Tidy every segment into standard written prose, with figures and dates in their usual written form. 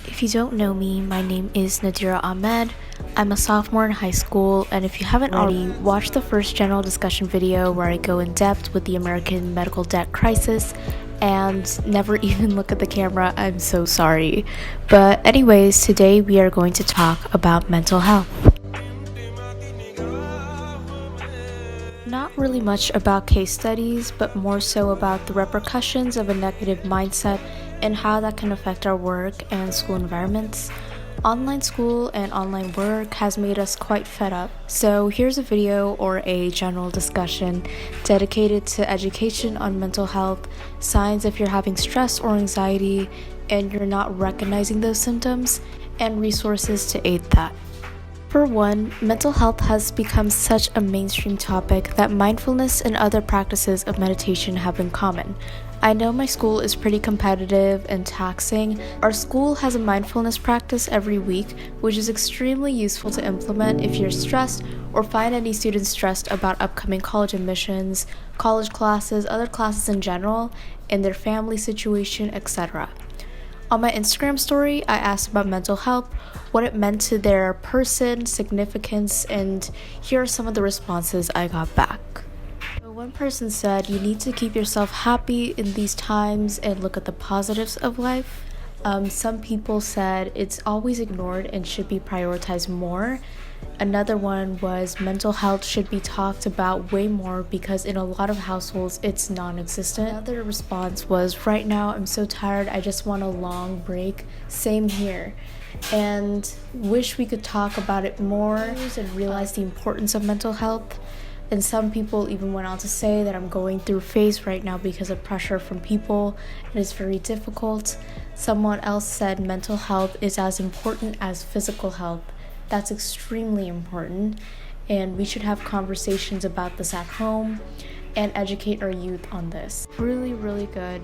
If you don't know me, my name is Nadira Ahmed. I'm a sophomore in high school, and if you haven't already, watch the first general discussion video where I go in depth with the American medical debt crisis and never even look at the camera. I'm so sorry. But anyways, today we are going to talk about mental health. Not really much about case studies, but more so about the repercussions of a negative mindset and how that can affect our work and school environments. Online school and online work has made us quite fed up, so here's a video or a general discussion dedicated to education on mental health, signs if you're having stress or anxiety and you're not recognizing those symptoms, and resources to aid that. For one, mental health has become such a mainstream topic that mindfulness and other practices of meditation have in common. I know my school is pretty competitive and taxing. Our school has a mindfulness practice every week, which is extremely useful to implement if you're stressed or find any students stressed about upcoming college admissions, college classes, other classes in general, and their family situation, etc. On my Instagram story, I asked about mental health, what it meant to their person, significance, and here are some of the responses I got back. So one person said, you need to keep yourself happy in these times and look at the positives of life. Some people said it's always ignored and should be prioritized more. Another one was mental health should be talked about way more because in a lot of households it's non-existent. Another response was, right now I'm so tired, I just want a long break. Same here. And wish we could talk about it more and realize the importance of mental health. And some people even went on to say that I'm going through a phase right now because of pressure from people and it's very difficult. Someone else said mental health is as important as physical health. That's extremely important, and we should have conversations about this at home and educate our youth on this. Really, really good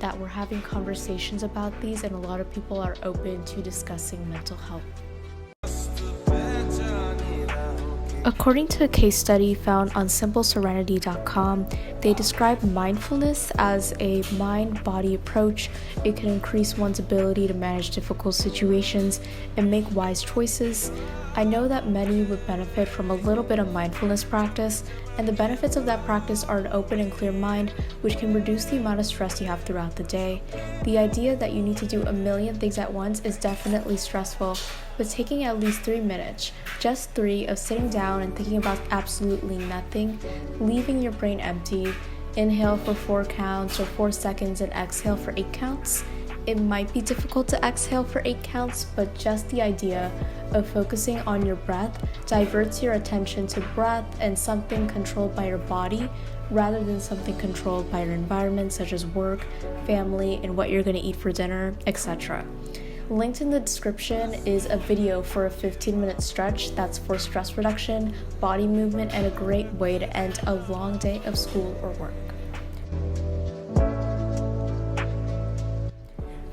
that we're having conversations about these and a lot of people are open to discussing mental health. According to a case study found on simpleserenity.com, they describe mindfulness as a mind-body approach. It can increase one's ability to manage difficult situations and make wise choices. I know that many would benefit from a little bit of mindfulness practice, and the benefits of that practice are an open and clear mind, which can reduce the amount of stress you have throughout the day. The idea that you need to do a million things at once is definitely stressful, but taking at least 3 minutes, just 3, of sitting down and thinking about absolutely nothing, leaving your brain empty, inhale for 4 counts or 4 seconds and exhale for 8 counts. It might be difficult to exhale for 8 counts, but just the idea of focusing on your breath diverts your attention to breath and something controlled by your body rather than something controlled by your environment such as work, family, and what you're going to eat for dinner, etc. Linked in the description is a video for a 15-minute stretch that's for stress reduction, body movement, and a great way to end a long day of school or work.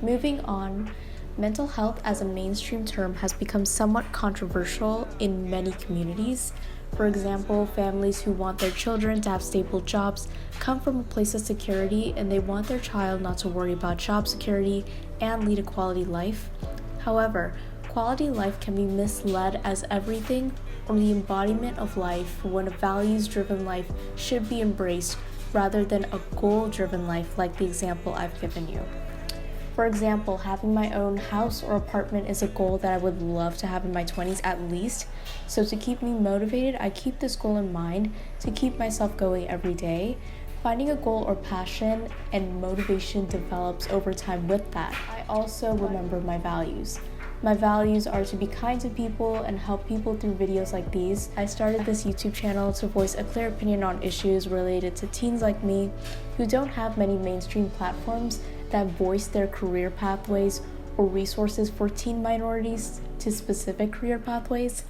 Moving on, mental health as a mainstream term has become somewhat controversial in many communities. For example, families who want their children to have stable jobs come from a place of security and they want their child not to worry about job security and lead a quality life. However, quality life can be misled as everything or the embodiment of life when a values-driven life should be embraced rather than a goal-driven life like the example I've given you. For example, having my own house or apartment is a goal that I would love to have in my 20s at least. So to keep me motivated, I keep this goal in mind to keep myself going every day. Finding a goal or passion and motivation develops over time with that. I also remember my values. My values are to be kind to people and help people through videos like these. I started this YouTube channel to voice a clear opinion on issues related to teens like me who don't have many mainstream platforms that voice their career pathways or resources for teen minorities to specific career pathways.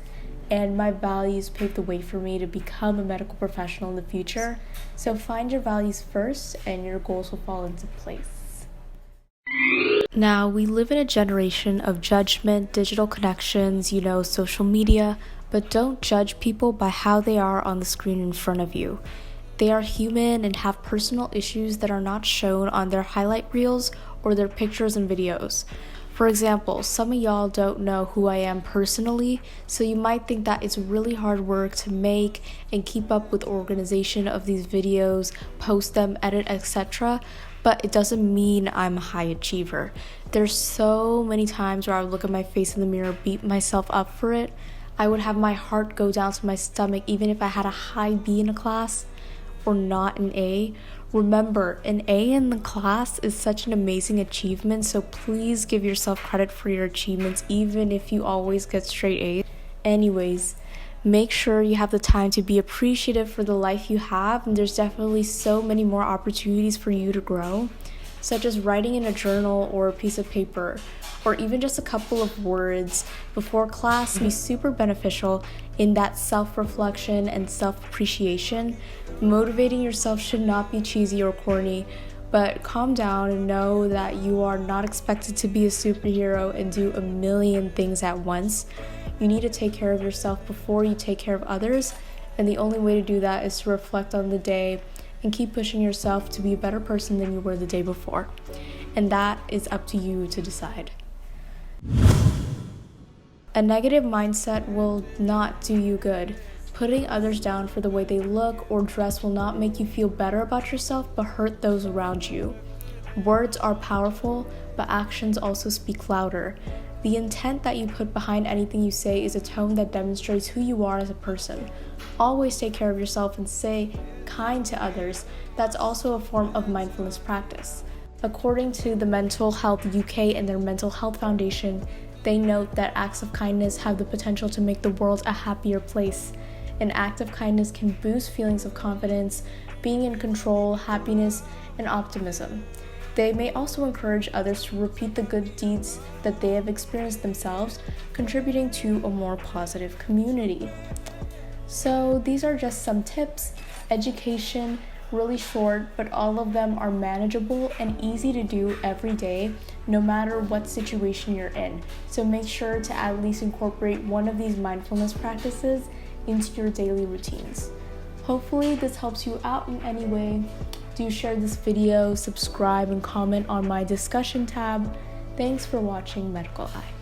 And my values paved the way for me to become a medical professional in the future. So find your values first and your goals will fall into place. Now, we live in a generation of judgment, digital connections, social media, but don't judge people by how they are on the screen in front of you. They are human and have personal issues that are not shown on their highlight reels or their pictures and videos. For example, some of y'all don't know who I am personally, so you might think that it's really hard work to make and keep up with organization of these videos, post them, edit, etc. But it doesn't mean I'm a high achiever. There's so many times where I would look at my face in the mirror, beat myself up for it. I would have my heart go down to my stomach even if I had a high B in a class or not an A. Remember, an A in the class is such an amazing achievement, so please give yourself credit for your achievements even if you always get straight A's. Anyways, make sure you have the time to be appreciative for the life you have, and there's definitely so many more opportunities for you to grow, such as writing in a journal or a piece of paper, or even just a couple of words before class be super beneficial in that self-reflection and self-appreciation. Motivating yourself should not be cheesy or corny, but calm down and know that you are not expected to be a superhero and do a million things at once. You need to take care of yourself before you take care of others, and the only way to do that is to reflect on the day and keep pushing yourself to be a better person than you were the day before. And that is up to you to decide. A negative mindset will not do you good. Putting others down for the way they look or dress will not make you feel better about yourself, but hurt those around you. Words are powerful, but actions also speak louder. The intent that you put behind anything you say is a tone that demonstrates who you are as a person. Always take care of yourself and say kind to others. That's also a form of mindfulness practice. According to the Mental Health UK and their Mental Health Foundation, they note that acts of kindness have the potential to make the world a happier place. An act of kindness can boost feelings of confidence, being in control, happiness, and optimism. They may also encourage others to repeat the good deeds that they have experienced themselves, contributing to a more positive community. So these are just some tips. Education, really short, but all of them are manageable and easy to do every day, no matter what situation you're in. So make sure to at least incorporate one of these mindfulness practices into your daily routines. Hopefully this helps you out in any way. Do share this video, subscribe, and comment on my discussion tab. Thanks for watching Medical Eye.